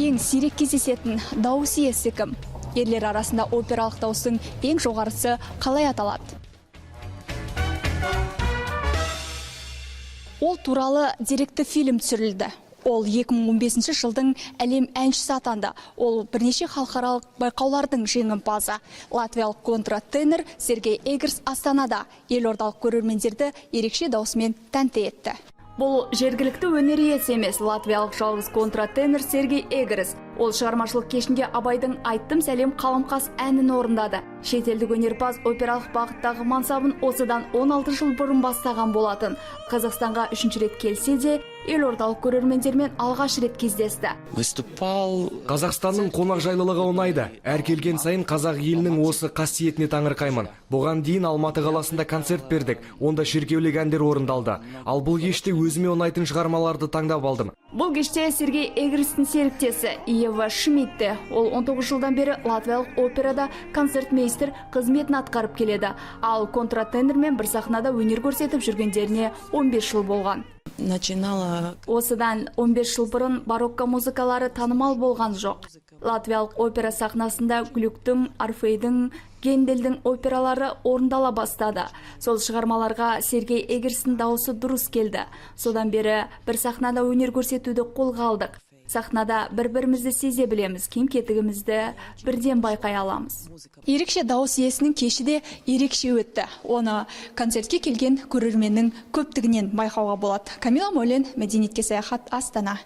Ең сирек кездесетін дауыс иесі кім? Ерлер арасында опералық дауыстың ең жоғарысы қалай аталады? Ол туралы деректі фильм түсірілді. Ол 2015 жылдың әлем әншісі атанды. Ол бірнеше халықаралық байқаулардың жеңімпазы. Латвиялық контратенор Сергей Эгерс Астанада елордалық көрермендерді ерекше даусымен тәнті етті. Бұл жергілікті өнер иесі емес, латвиялық жалғыз контратенор Сергей Эгерс. Ол шығармашылық кешінде Абайдың «Айттым сәлем қаламқас» әнін орындады. Шетелдік өнерпаз опералық бағыттағы мансабын осыдан 16 жыл бұрын бастаған болатын. Қазақстанға 3-ші рет келсе де, елордалық көрермендермен алғаш рет кездесті. Қазақстанның қонақжайлылығы ұнайды. Әр келген сайын қазақ елінің осы қасиетіне таңырқаймын. Бұған дейін Алматы қаласында концерт бердік. Онда шеркеулік әндер орындалды. Ал бұл кеште өзіме ұнайтын шығармаларды таңдап алдым. Бұл кеште Сергей Эгерстің серіктесі Ева Шмидте. Ол 19 жылдан бері латвиялық операда концертмейстер қызметін атқарып келеді. Ал контратенормен бір сахнада өнер көрсетіп жүргендеріне 15 жыл болған. Осыдан 15 жыл бұрын барокко музыкалары танымал болған жоқ. Латвиялық опера сахнасында Глюктің, Орфейдің, Генделдің опералары орындала бастады. Сол шығармаларға Сергей Эгерстің дауысы дұрыс келді. Содан бері бір сахнада өнер көрсетуді қолға алдық. Сахнада бір-бірімізді сезе білеміз, киім-кетігімізді бірден байқай аламыз. Ерекше дауыс иесінің кеші де ерекше өтті. Оны концертке келген көрерменнің көптігінен байқауға болады. Камила Молен, Мәдениетке саяхат, Астана.